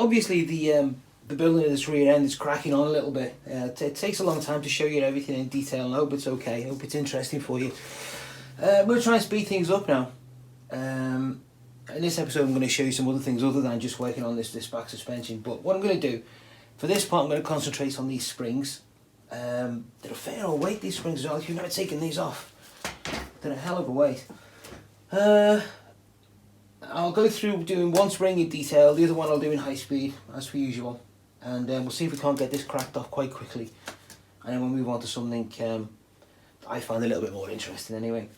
obviously the building of this rear end is cracking on a little bit. It takes a long time to show you everything in detail, and I hope it's okay. I hope it's interesting for you. I'm going to try and speed things up now. In this episode I'm going to show you some other things other than just working on this back suspension. But what I'm going to do, for this part I'm going to concentrate on these springs. They're a fair old weight, these springs as well. If you've never taken these off, they're a hell of a weight. I'll go through doing one spring in detail, the other one I'll do in high speed, as per usual. And we'll see if we can't get this cracked off quite quickly. And then we'll move on to something I find a little bit more interesting anyway.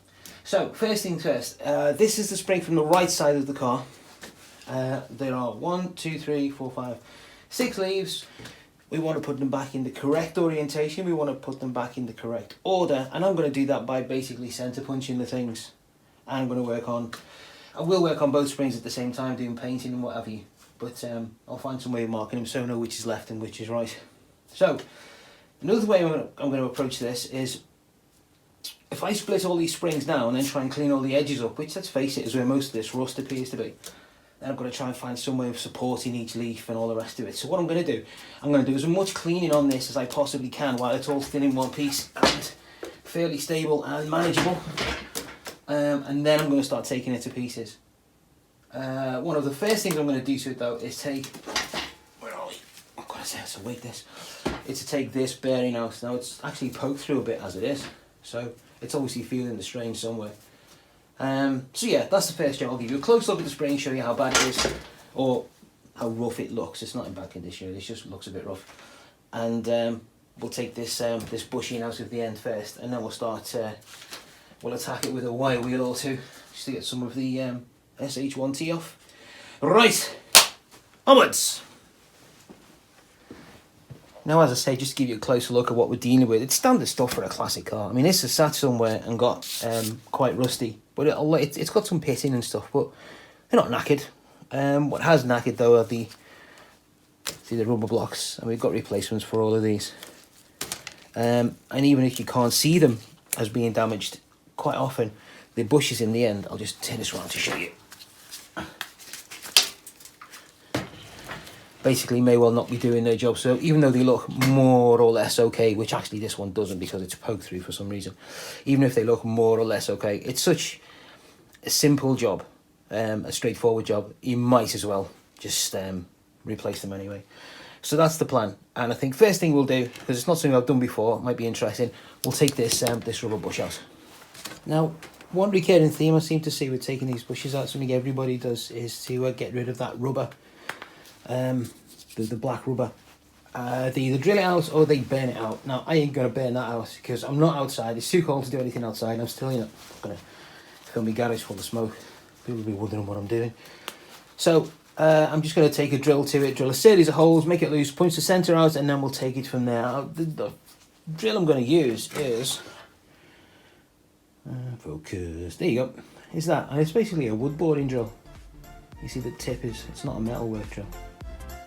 So, first things first, this is the spring from the right side of the car. There are 1, 2, 3, 4, 5, 6 leaves. We want to put them back in the correct orientation, we want to put them back in the correct order, and I'm going to do that by basically centre punching the things. And I'm going to I will work on both springs at the same time, doing painting and what have you, but I'll find some way of marking them so I know which is left and which is right. So, another way I'm going to approach this is, if I split all these springs now and then try and clean all the edges up, which, let's face it, is where most of this rust appears to be, then I've got to try and find some way of supporting each leaf and all the rest of it. So what I'm going to do as much cleaning on this as I possibly can while it's all still in one piece and fairly stable and manageable. And then I'm going to start taking it to pieces. One of the first things I'm going to do to it though is take, where are we? I've got to say, so weight this. It's to take this bearing out. Now it's actually poked through a bit as it is, so it's obviously feeling the strain somewhere. So yeah, that's the first job. I'll give you a close look at the spring, show you how bad it is, or how rough it looks. It's not in bad condition, it just looks a bit rough. And we'll take this this bushing out of the end first, and then we'll start, we'll attack it with a wire wheel or two, just to get some of the SH1T off. Right, onwards! Now, as I say, just to give you a closer look at what we're dealing with, it's standard stuff for a classic car. I mean, this has sat somewhere and got quite rusty, but it's got some pitting and stuff, but they're not knackered. What has knackered though are the rubber blocks, and we've got replacements for all of these. And even if you can't see them as being damaged, quite often the bushes in the end, I'll just turn this around to show you, basically may well not be doing their job. So even though they look more or less okay, which actually this one doesn't because it's poked through for some reason, even if they look more or less okay, it's such a simple job, a straightforward job, you might as well just replace them anyway. So that's the plan. And I think first thing we'll do, because it's not something I've done before, it might be interesting, we'll take this this rubber bush out. Now, one recurring theme I seem to see with taking these bushes out, something everybody does, is to get rid of that rubber. The black rubber. They either drill it out or they burn it out. Now, I ain't going to burn that out because I'm not outside. It's too cold to do anything outside, and I'm still, going to fill my garage full of smoke. People will be wondering what I'm doing. So, I'm just going to take a drill to it, drill a series of holes, make it loose, punch the centre out, and then we'll take it from there. The drill I'm going to use is... focus. There you go. Is that? And it's basically a wood boring drill. You see the tip is, it's not a metal work drill.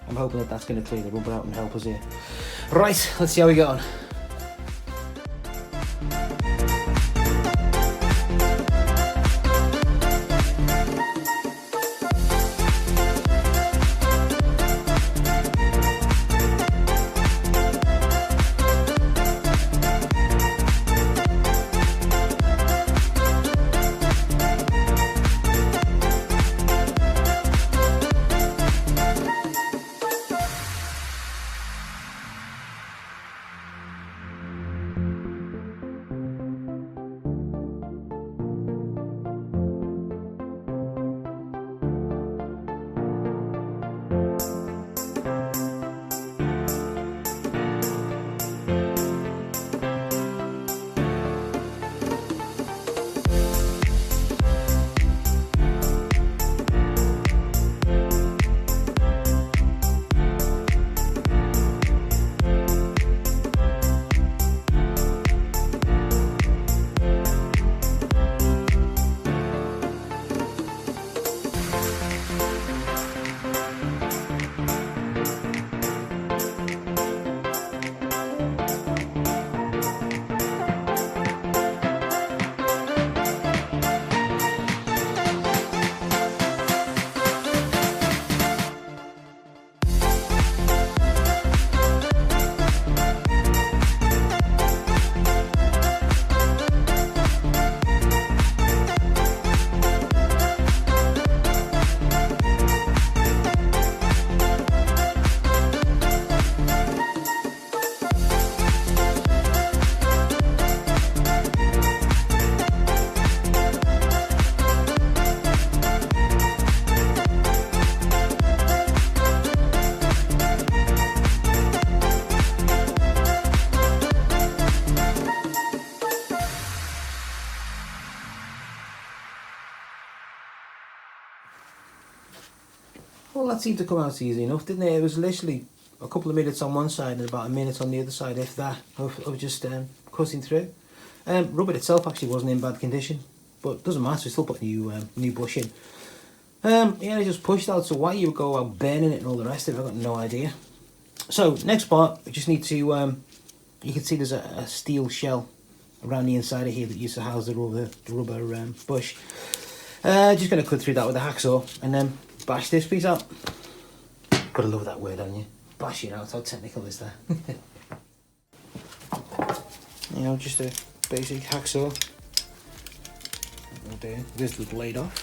I'm hoping that that's going to clear the rubber out and help us here. Right, let's see how we get on. Well, that seemed to come out easy enough, didn't it? It was literally a couple of minutes on one side and about a minute on the other side, if that, of just cutting through. Rubber itself actually wasn't in bad condition, but it doesn't matter, we still put new bush in. Yeah, I just pushed out, so why you would go out burning it and all the rest of it, I've got no idea. So, next part, we just need to, you can see there's a steel shell around the inside of here that used to house the rubber bush. Just going to cut through that with a hacksaw and then bash this piece out. Gotta love that word, haven't you? Bash it out, how technical is that? You know, just a basic hacksaw. We'll do this with the blade off.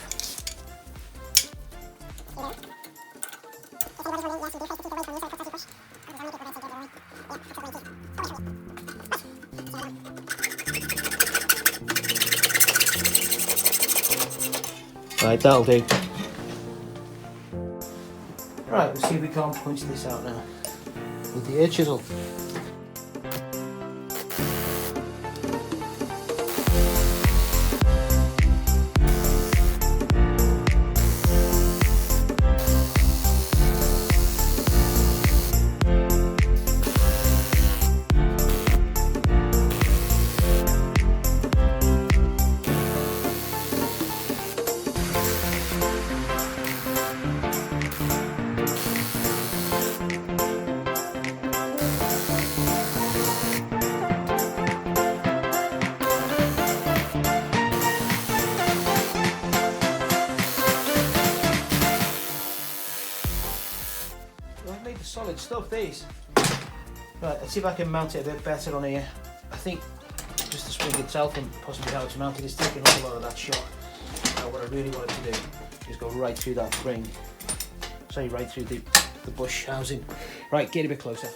Right, that'll do. Right, we'll see if we can't punch this out now with the air chisel. Solid stuff, these. Right, let's see if I can mount it a bit better on here. I think just the spring itself and possibly how it's mounted is taking up a lot of that shot. Now what I really wanted to do is go right through that spring. Sorry, right through the bush housing. Right, get a bit closer.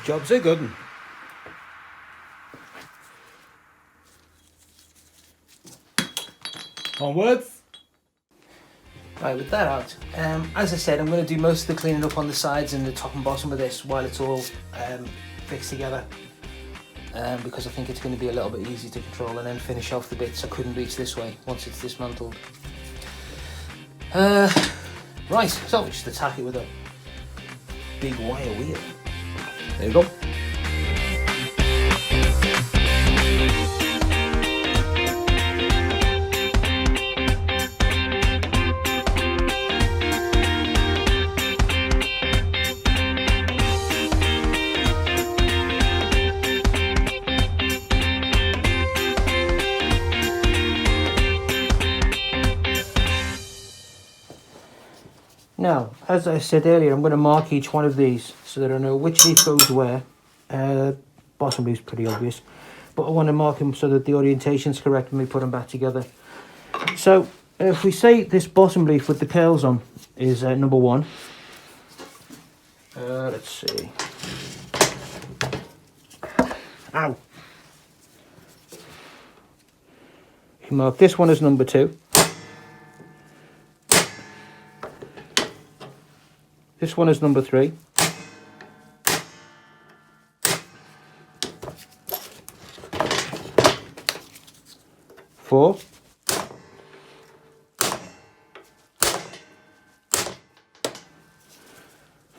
Job's a good one. Onwards. Right, with that out, as I said, I'm going to do most of the cleaning up on the sides and the top and bottom of this while it's all fixed together, because I think it's going to be a little bit easy to control, and then finish off the bits I couldn't reach this way once it's dismantled. Right, so we just attack it with a big wire wheel. There you go. Now, as I said earlier, I'm going to mark each one of these so that I know which leaf goes where. Bottom leaf's pretty obvious, but I want to mark them so that the orientation's correct when we put them back together. So, if we say this bottom leaf with the curls on is number 1. Let's see. Ow! You can mark this one as number 2. This one is number 3. Four.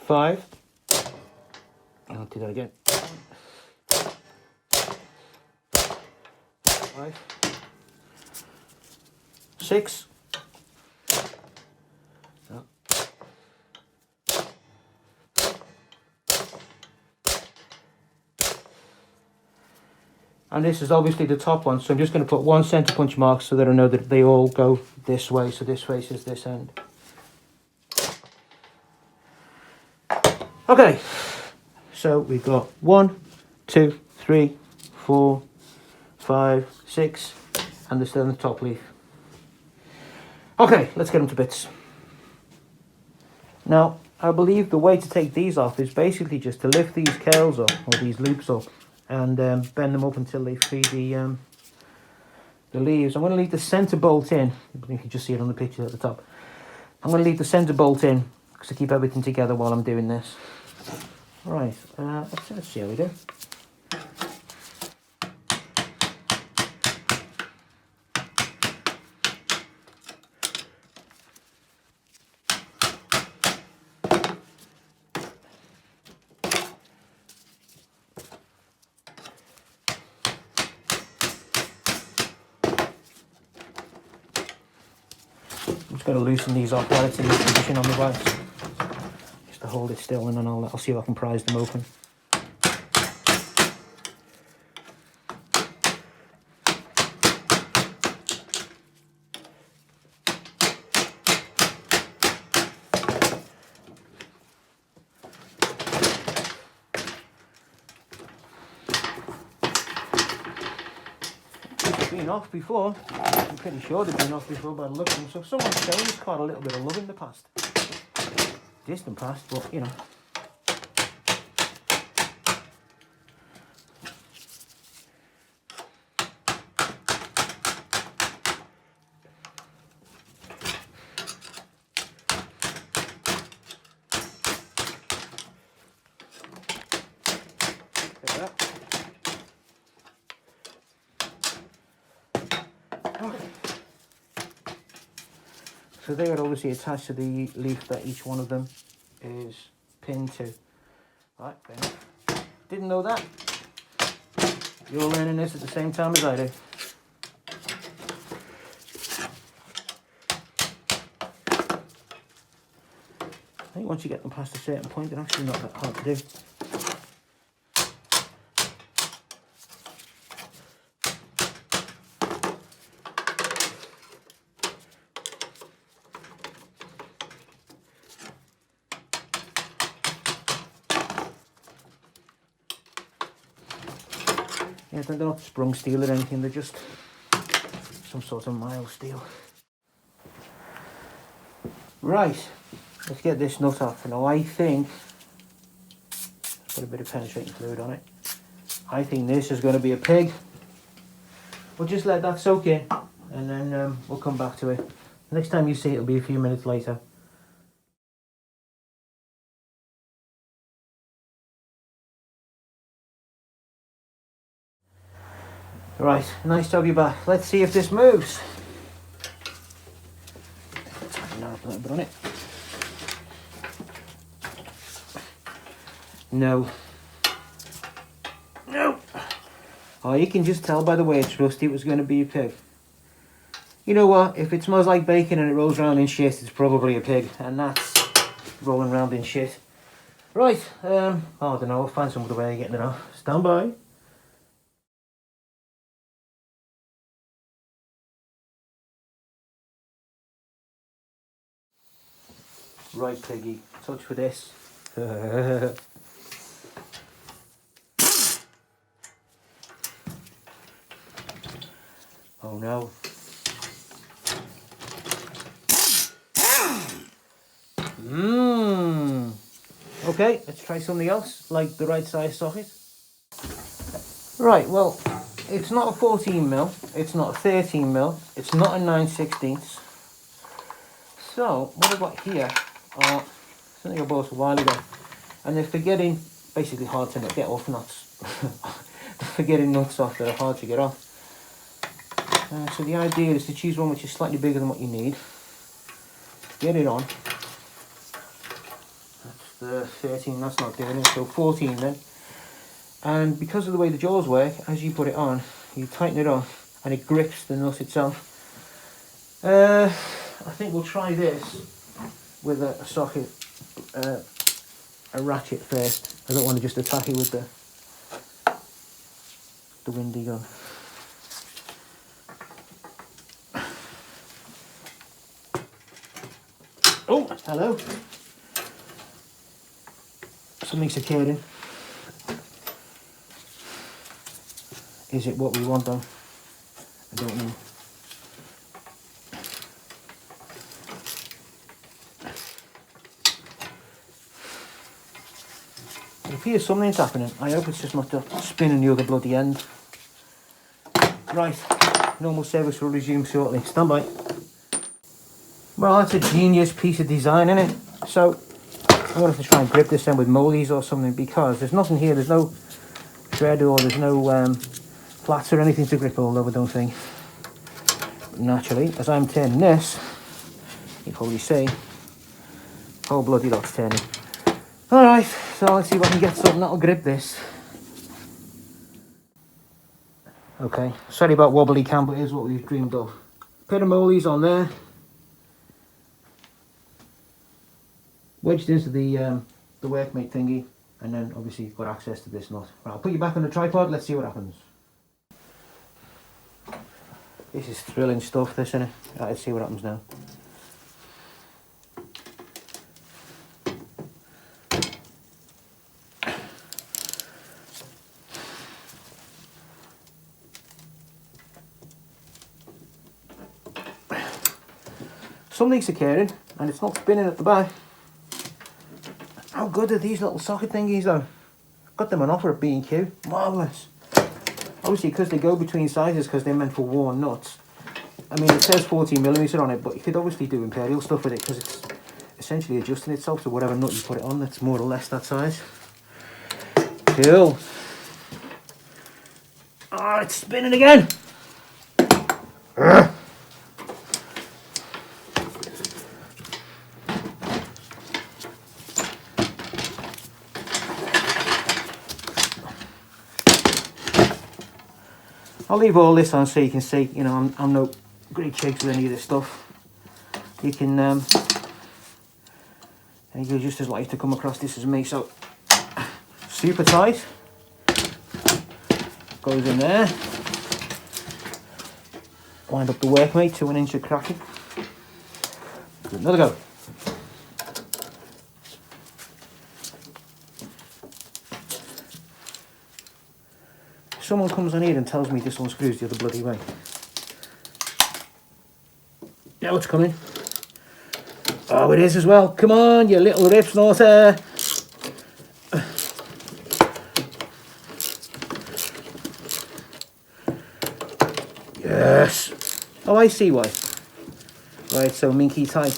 5. I'll do that again. 5. 6. And this is obviously the top one, so I'm just going to put 1 centre punch mark so that I know that they all go this way, so this faces this end. Okay, so we've got 1, 2, 3, 4, 5, 6, and they're still in the top leaf. Okay, let's get them to bits. Now, I believe the way to take these off is basically just to lift these curls up, or these loops up, and bend them up until they feed the the leaves. I'm going to leave the centre bolt in. You can just see it on the picture at the top. I'm going to leave the centre bolt in to keep everything together while I'm doing this. Right, let's see how we do. I'm just going to loosen these off while it's in this position on the vise, just to hold it still, and then I'll see if I can prise them open. Been off before. I'm pretty sure they've been off before by the look of them. So someone's shown this caught a little bit of love in the past. Distant past, but you know. Look at that. So they are obviously attached to the leaf that each one of them is pinned to. Right, then. Didn't know that. You're learning this at the same time as I do. I think once you get them past a certain point, they're actually not that hard to do. Yeah, they're not sprung steel or anything, they're just some sort of mild steel. Right, let's get this nut off. Now I think, put a bit of penetrating fluid on it, I think this is going to be a pig. We'll just let that soak in, and then we'll come back to it. Next time you see it, it'll be a few minutes later. Right, nice to have you back. Let's see if this moves. Tighten up a little bit on it. No. No. Oh, you can just tell by the way it's rusty it was going to be a pig. You know what? If it smells like bacon and it rolls around in shit, it's probably a pig. And that's rolling around in shit. Right, I don't know. I'll find some other way of getting it off. Stand by. Right, piggy, touch for this. Oh no. Okay, let's try something else, like the right size socket. Right, well, it's not a 14mm, it's not a 13mm, it's not a 9/16. So, what I've got here are something I bought a while ago, and they're for getting basically hard to get off nuts. They're for getting nuts off that are hard to get off. So the idea is to choose one which is slightly bigger than what you need. Get it on. That's the 13, that's not doing it, so 14 then. And because of the way the jaws work, as you put it on, you tighten it on and it grips the nut itself. I think we'll try this with a socket, a ratchet first. I don't want to just attack it with the windy gun. Oh, hello. Something's occurring. Is it what we want though? I don't know. It appears something's happening. I hope it's just not spinning the other bloody end. Right, Normal service will resume shortly. Stand by. Well, that's a genius piece of design, isn't it? So I'm going to have to try and grip this then with mollies or something, because there's nothing here. There's no thread or there's no flats or anything to grip all over, don't think. But naturally, as I'm turning this, you probably see, whole bloody lot's turning. Alright, so let's see if I can get something that'll grip this. Okay, sorry about wobbly cam, but here's what we've dreamed of. Pair of mollies on there. Wedged into the workmate thingy, and then obviously you've got access to this nut. Right, I'll put you back on the tripod, let's see what happens. This is thrilling stuff, this, isn't it? Right, let's see what happens now. Something's occurring, and it's not spinning at the back. How good are these little socket thingies though? Got them on offer at B&Q. Marvellous. Obviously because they go between sizes, because they're meant for worn nuts. I mean, it says 14mm on it, but you could obviously do imperial stuff with it, because it's essentially adjusting itself to whatever nut you put it on that's more or less that size. Cool. Oh, it's spinning again. I'll leave all this on so you can see, you know, I'm no great shakes with any of this stuff. You can, and you're just as likely to come across this as me. So, super tight. Goes in there. Wind up the workmate to 1 inch of cracking. Give it another go. Someone comes on here and tells me this one screws the other bloody way. Now it's coming. Oh, it is as well. Come on, you little rips, Norther. Yes. Oh, I see why. Why it's so minky tight.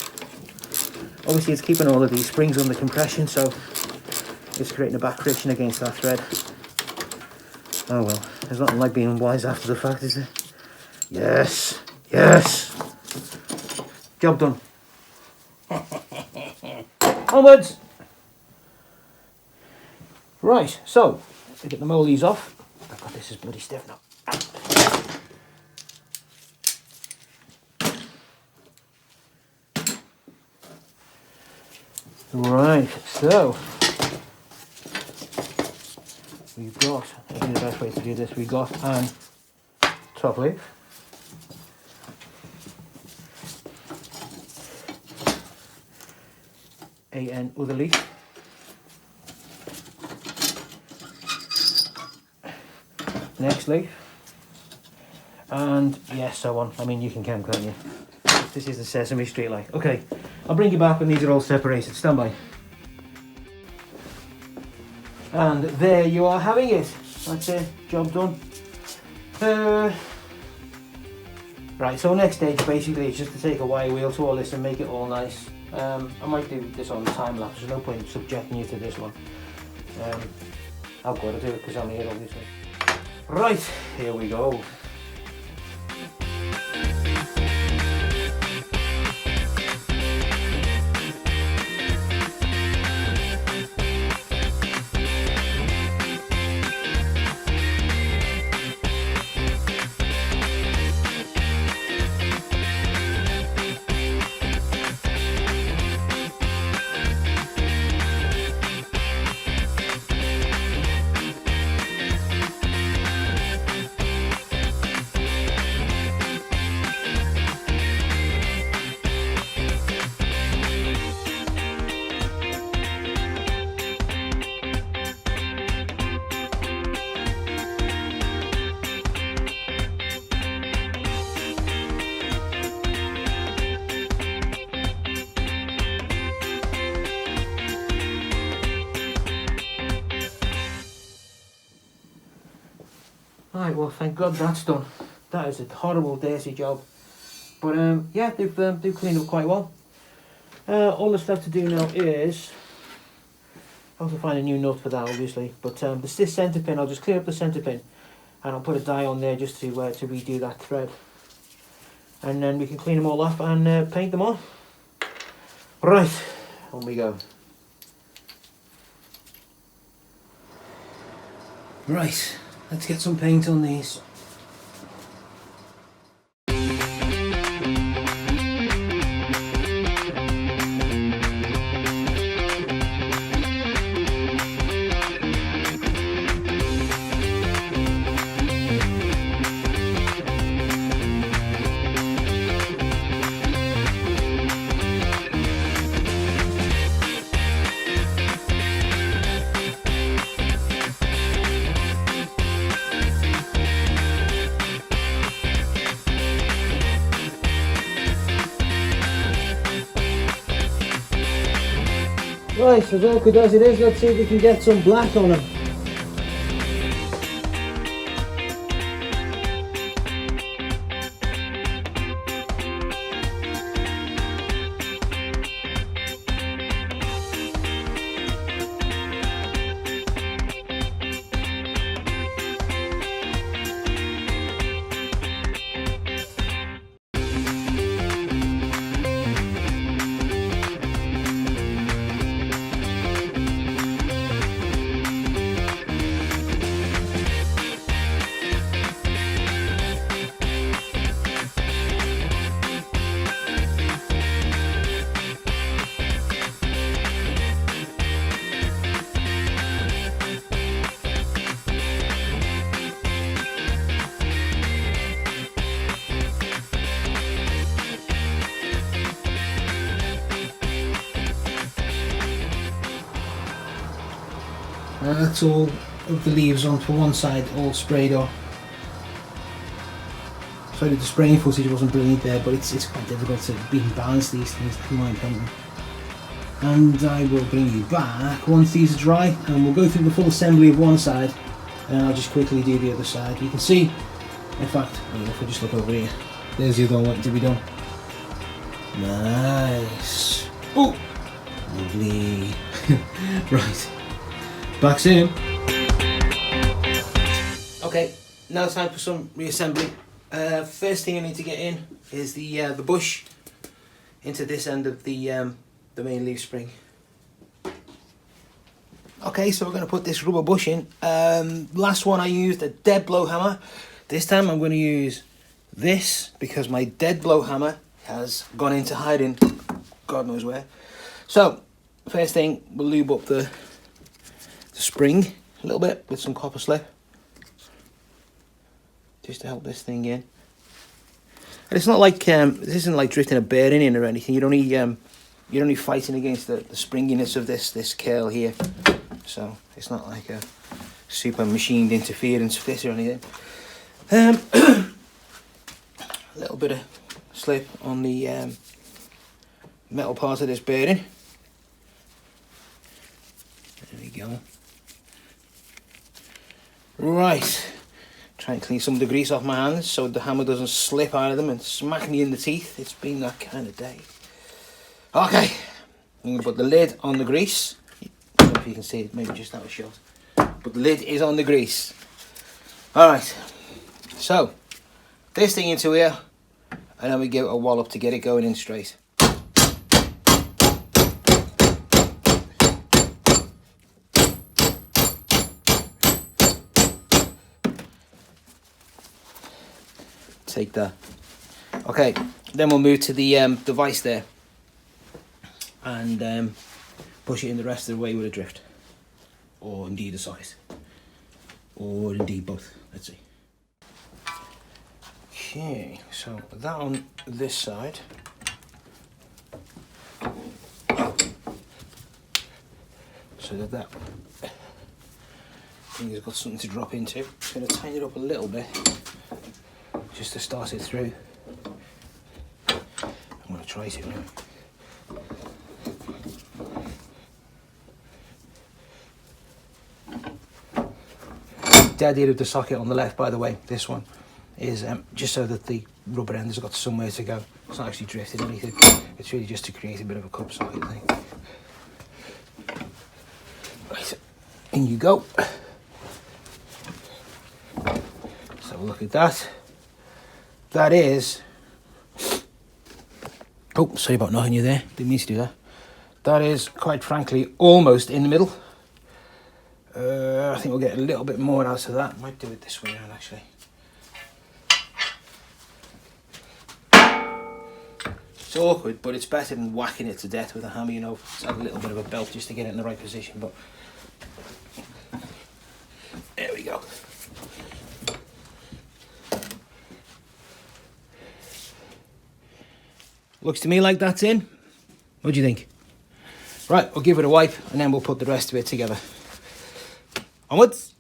Obviously, it's keeping all of these springs under compression, so it's creating a back friction against that thread. Oh well, there's nothing like being wise after the fact, is there? Yes, yes. Job done. Onwards. Right, so to get the mollies off. Oh God, this is bloody stiff now. Right, so we've got, I think the best way to do this, we've got an top leaf, an other leaf, next leaf, and yes, so on. I mean, you can count, can't you? This is the Sesame Street like. Okay, I'll bring you back when these are all separated. Stand by. And there you are having it. That's it, job done. Right, so next stage basically is just to take a wire wheel to all this and make it all nice. I might do this on time lapse, there's no point subjecting you to this one. I've got to do it because I'm here obviously. Right, here we go. Right, well thank God that's done. that is a horrible, dirty job. But yeah, they've cleaned up quite well. All that's left to do now is I have to find a new nut for that, obviously. But this centre pin, I'll just clear up the centre pin, and I'll put a die on there just to redo that thread, and then we can clean them all up and paint them on. Right, on we go. Right, let's get some paint on these. Right, as awkward as it is, let's see if we can get some black on them. That's all of the leaves on for one side, all sprayed off. Sorry, the spraying footage wasn't brilliant there, but it's quite difficult to balance these things to my painting. And I will bring you back once these are dry, and we'll go through the full assembly of one side, and I'll just quickly do the other side. You can see, in fact, if we just look over here, there's the other one waiting to be done. Nice. Oh, lovely. Right. Back soon. Okay, now it's time for some reassembling. First thing I need to get in is the bush into this end of the main leaf spring. Okay, so we're going to put this rubber bush in. Last one I used a dead blow hammer. This time I'm going to use this because my dead blow hammer has gone into hiding God knows where. So first thing, we'll lube up the spring a little bit with some copper slip just to help this thing in. And it's not like this isn't like drifting a bearing in or anything. You're only fighting against the springiness of this curl here, so it's not like a super machined interference fit or anything. A little bit of slip on the metal part of this bearing. There we go. Right, try and clean some of the grease off my hands so the hammer doesn't slip out of them and smack me in the teeth. It's been that kind of day. Okay, I'm going to put the lid on the grease. I don't know if you can see it, maybe just out of shot. But the lid is on the grease. Alright, so this thing into here, and then we give it a wallop to get it going in straight. Take that. Okay, then we'll move to the vise there and push it in the rest of the way with a drift, or indeed a socket, or indeed both. Let's see. Okay, so put that on this side. So that thing has got something to drop into. I'm going to tighten it up a little bit just to start it through. I'm going to try to now. Dead end of the socket on the left, by the way, this one. is just so that the rubber end has got somewhere to go. It's not actually drifting anything. It's really just to create a bit of a cup side thing. Right, in you go. Let's have a look at that. That is... Oh, sorry about knocking you there. Didn't mean to do that. That is, quite frankly, almost in the middle. I think we'll get a little bit more out of that. Might do it this way around, actually. It's awkward, but it's better than whacking it to death with a hammer, you know. Just have a little bit of a belt just to get it in the right position, but... There we go. Looks to me like that's in. What do you think? Right, we'll give it a wipe and then we'll put the rest of it together. Onwards.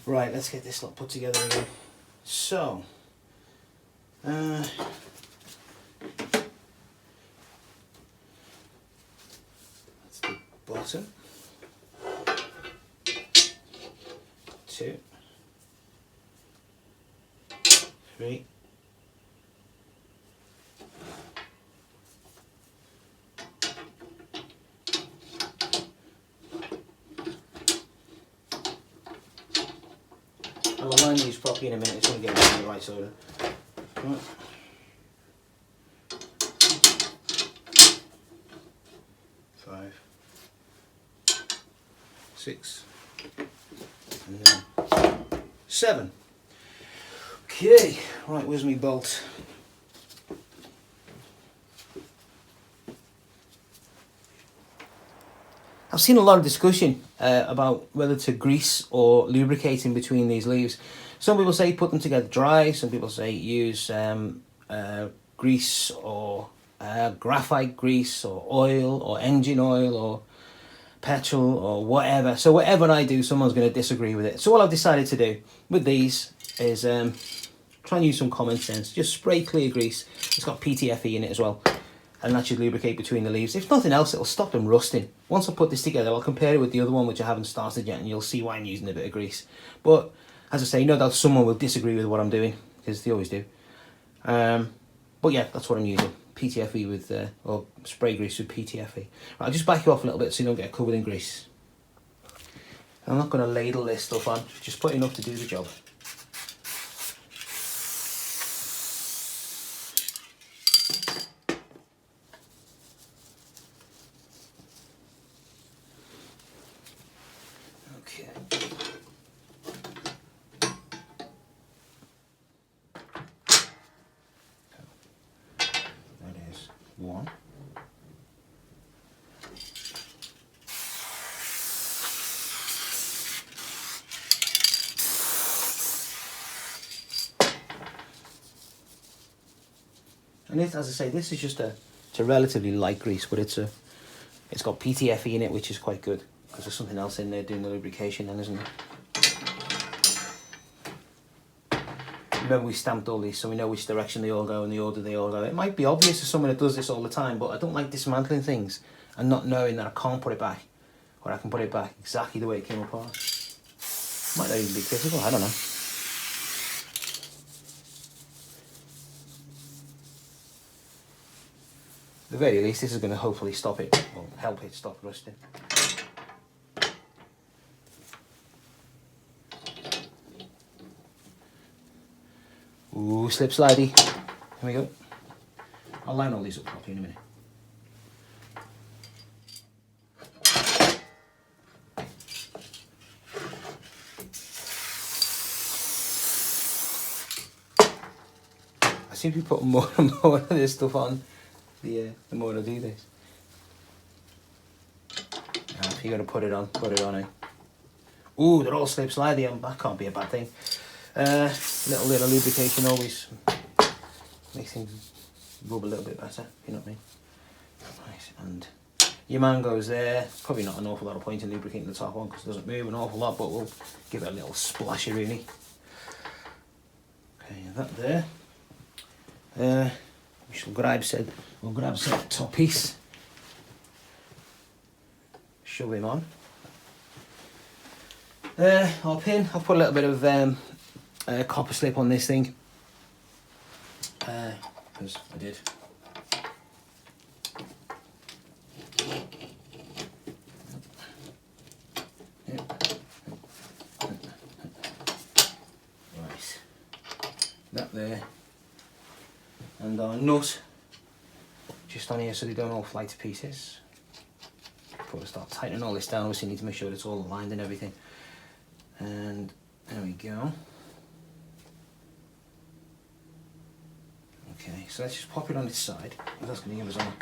Right, let's get this lot put together again. So, that's the bottom. 2, 3. I'll align these properly in a minute. It's going to get it on the right side. Right. 5, 6, and then 7. Okay, right, where's my bolt? I've seen a lot of discussion about whether to grease or lubricate in between these leaves. Some people say put them together dry, some people say use grease or graphite grease or oil or engine oil or petrol or whatever. So whatever I do, someone's going to disagree with it. So what I've decided to do with these is try and use some common sense. Just spray clear grease. It's got PTFE in it as well. And that should lubricate between the leaves. If nothing else, it'll stop them rusting. Once I put this together, I'll compare it with the other one, which I haven't started yet, and you'll see why I'm using a bit of grease. But, as I say, no doubt someone will disagree with what I'm doing, because they always do. But yeah, that's what I'm using. PTFE with, or spray grease with PTFE. Right, I'll just back you off a little bit so you don't get covered in grease. I'm not going to ladle this stuff on, just put enough to do the job. Okay. That is 1. And this, as I say, this is just it's a relatively light grease, but it's got PTFE in it, which is quite good because there's something else in there doing the lubrication, then, isn't there? Remember, we stamped all these, so we know which direction they all go and the order they all go. It might be obvious to someone that does this all the time, but I don't like dismantling things and not knowing that I can't put it back, or I can put it back exactly the way it came apart. Might not even be critical. I don't know. At the very least, this is going to hopefully stop it, or help it stop rusting. Ooh, slip slidey. Here we go. I'll line all these up properly in a minute. I seem to be putting more and more of this stuff on. The more I do this. Now, if you're going to put it on, eh? Ooh, they're all slip slidey. That can't be a bad thing. Little lubrication always makes things rub a little bit better, you know what I mean? Right, and your mango's there. Probably not an awful lot of point in lubricating the top one because it doesn't move an awful lot, but we'll give it a little splasher really. Okay, that there. We shall grab said top piece, shove him on. Our pin, I'll put a little bit of copper slip on this thing, because I did. Right, that there, and our nut just on here so they don't all fly to pieces. Before we start tightening all this down, obviously need to make sure it's all aligned and everything. And there we go. Okay, so let's just pop it on its side. That's going to give us our,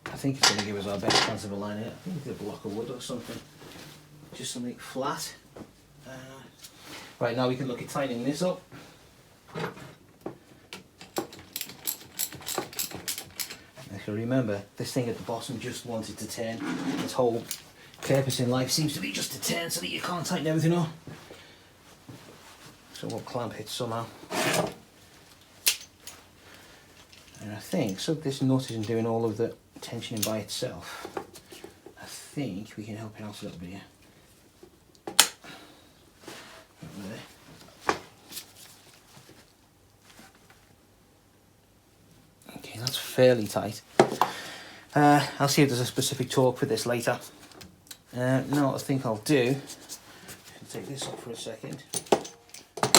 I think it's going to give us our best chance of aligning it. I think it's a block of wood or something. Just something flat. Right, now we can look at tightening this up. If you remember, this thing at the bottom just wanted to turn. Its whole purpose in life seems to be just to turn so that you can't tighten everything up. So we'll clamp it somehow. And I think, so this nut isn't doing all of the tensioning by itself, I think we can help it out a little bit here. Okay, that's fairly tight. I'll see if there's a specific torque for this later. Now what I think I'll do, I'll take this off for a second. Put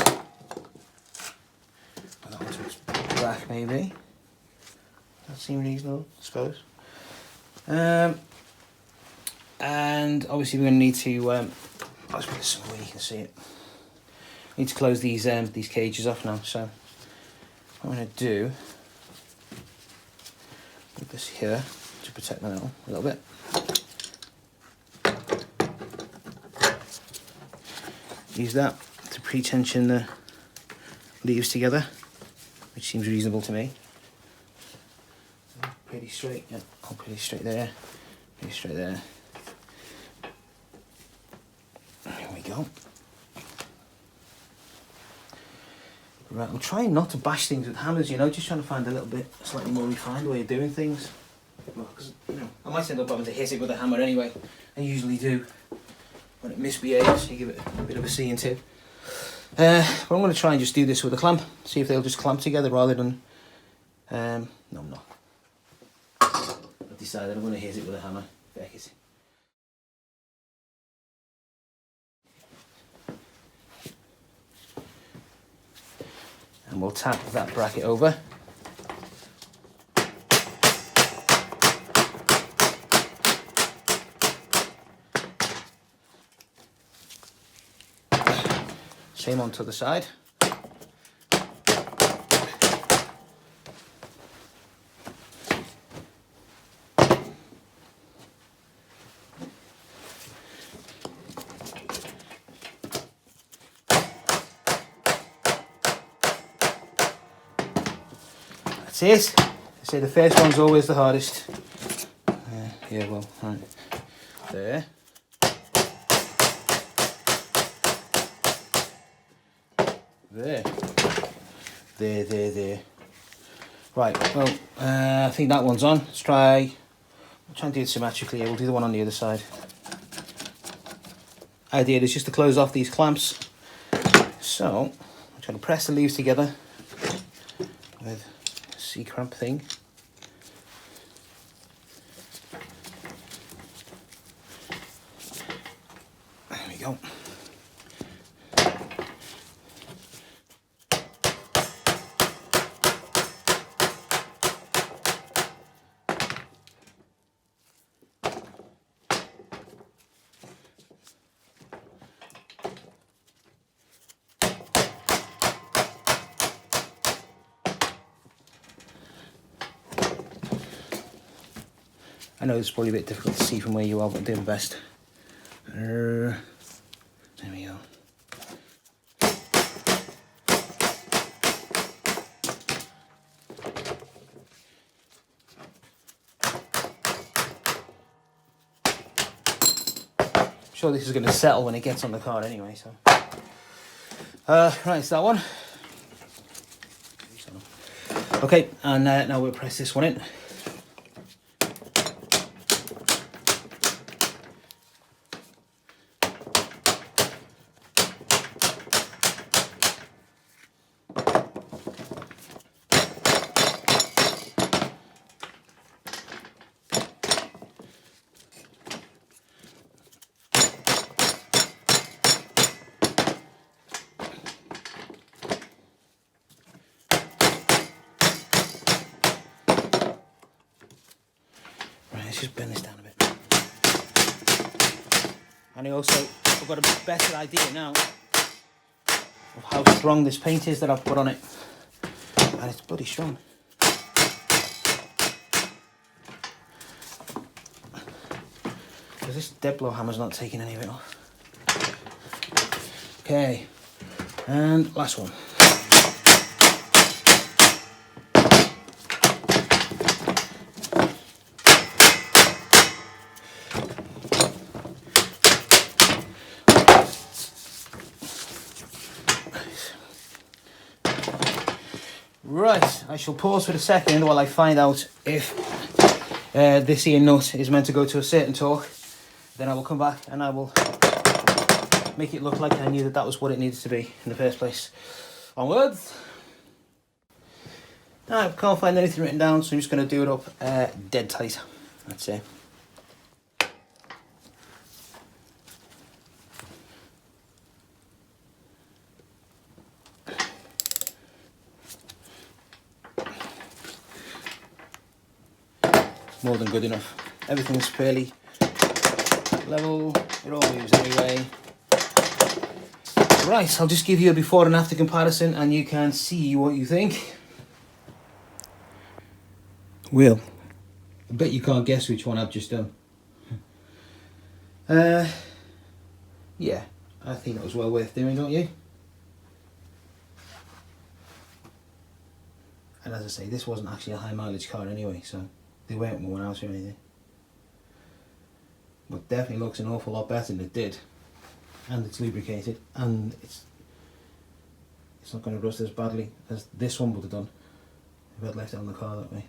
that onto its back maybe. That seems reasonable, I suppose. And obviously we're going to need to, let's put this somewhere where you can see it. We need to close these cages off now, so what I'm going to do, put this here to protect the metal a little bit. Use that to pre-tension the leaves together, which seems reasonable to me. Pretty straight, yeah, all pretty straight there, pretty straight there. There we go. Right, I'm trying not to bash things with hammers, you know, just trying to find a little bit slightly more refined way of doing things. Well, 'cause, you know, I might end up having to hit it with a hammer anyway. I usually do. When it misbehaves, you give it a bit of a C and tip. But I'm going to try and just do this with a clamp, see if they'll just clamp together rather than... no, I'm not. I've decided I'm going to hit it with a hammer. Feck it. And we'll tap that bracket over. Same on to the side. That's it. I say the first one's always the hardest. Yeah, well, right. There. There. Right, well, I think that one's on. Let's try and do it symmetrically. We'll do the one on the other side. Idea is just to close off these clamps. So, I'm trying to press the leaves together with a C-clamp thing. There we go. I know it's probably a bit difficult to see from where you are, but I'm doing my best. There we go. I'm sure this is going to settle when it gets on the card anyway, so. Right, it's that one. Okay, and now we'll press this one in. just bend this down a bit. And I've got a better idea now of how strong this paint is that I've put on it. And it's bloody strong. Because this dead blow hammer's not taking any of it off. Okay, and last one. Right, I shall pause for a second while I find out if this here nut is meant to go to a certain torque. Then I will come back and I will make it look like I knew that was what it needed to be in the first place. Onwards! I can't find anything written down, so I'm just going to do it up dead tight. That's it. More than good enough. Everything's fairly level, it all moves anyway. Right, I'll just give you a before and after comparison and you can see what you think. Will, I bet you can't guess which one I've just done. Yeah, I think that was well worth doing, don't you? And as I say, this wasn't actually a high mileage car anyway, so they weren't worn out or anything. But definitely looks an awful lot better than it did. And it's lubricated, and it's not going to rust as badly as this one would have done if I'd left it on the car that way.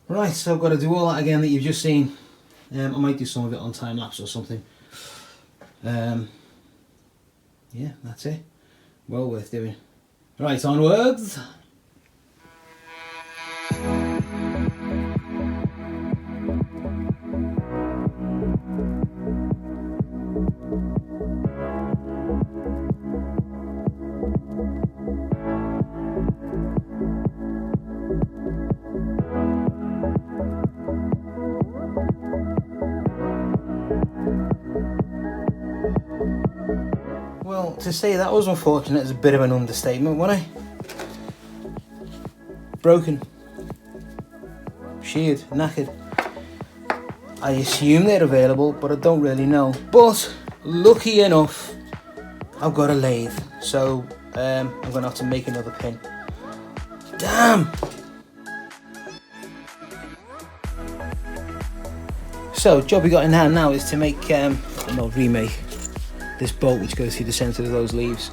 Right, so I've got to do all that again that you've just seen. I might do some of it on time lapse or something. Yeah, that's it. Well worth doing. Right, onwards. Well, to say that was unfortunate is a bit of an understatement, wasn't it? Broken, sheared, knackered. I assume they're available, but I don't really know. But lucky enough, I've got a lathe, so I'm going to have to make another pin. Damn! So, job we got in hand now is to make, remake this bolt which goes through the centre of those leaves.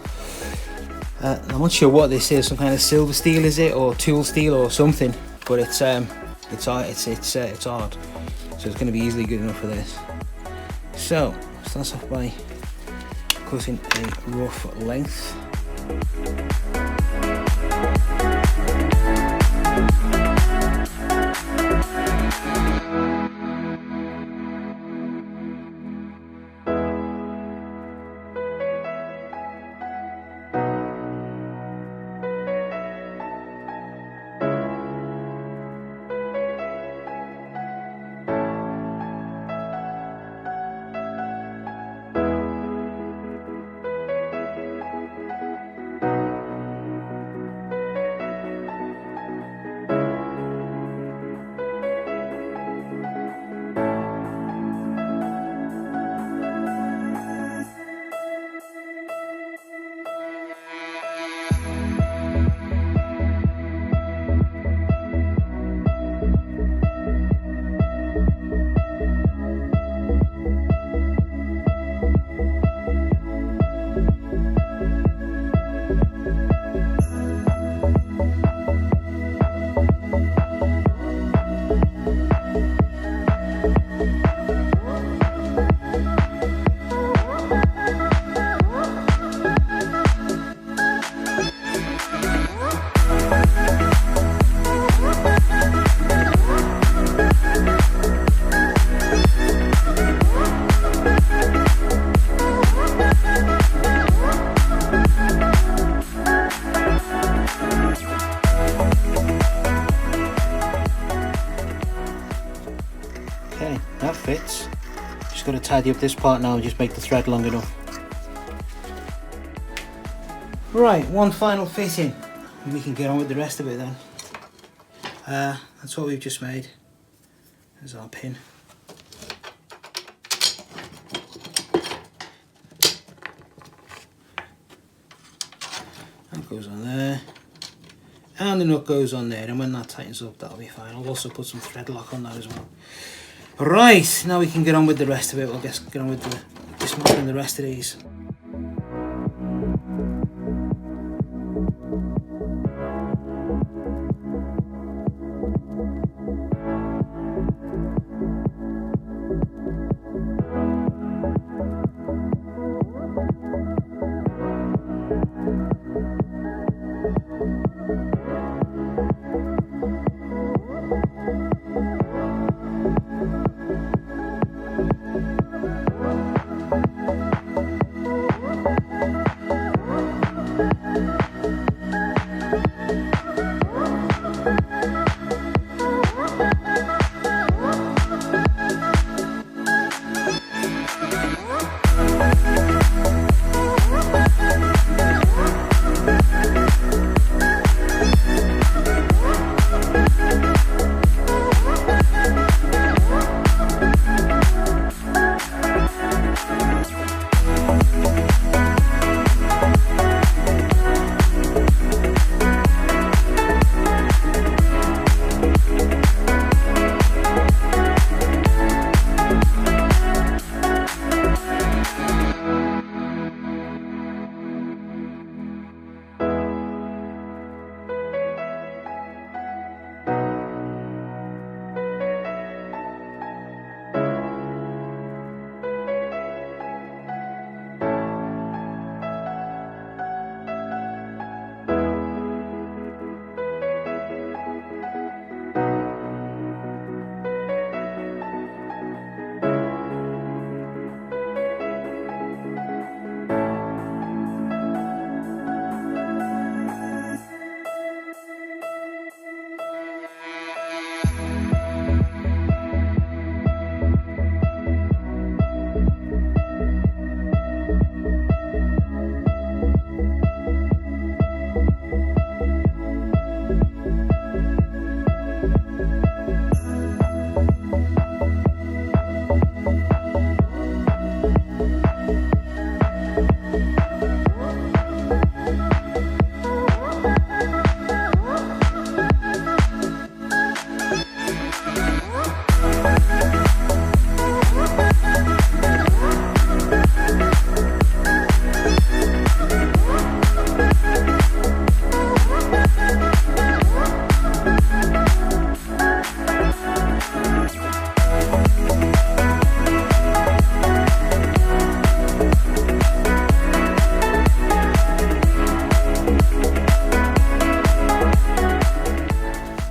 I'm not sure what this is, some kind of silver steel is it, or tool steel or something, but it's hard, so it's going to be easily good enough for this. So, starts off by cutting a rough length. going to tidy up this part now and just make the thread long enough. Right, one final fitting and we can get on with the rest of it then. That's what we've just made. There's our pin. That goes on there. And the nut goes on there, and when that tightens up that'll be fine. I'll also put some thread lock on that as well. Right, now we can get on with the rest of it. We'll get on with the dismantling the rest of these.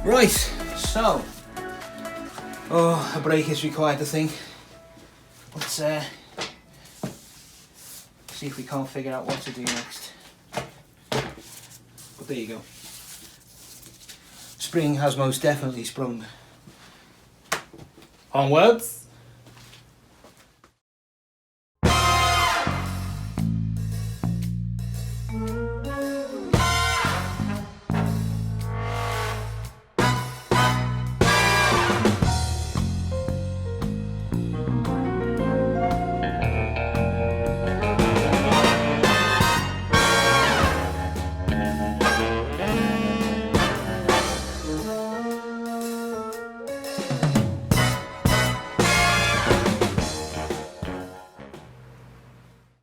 Right, so, a break is required, I think. Let's see if we can't figure out what to do next. But there you go. Spring has most definitely sprung. Onwards.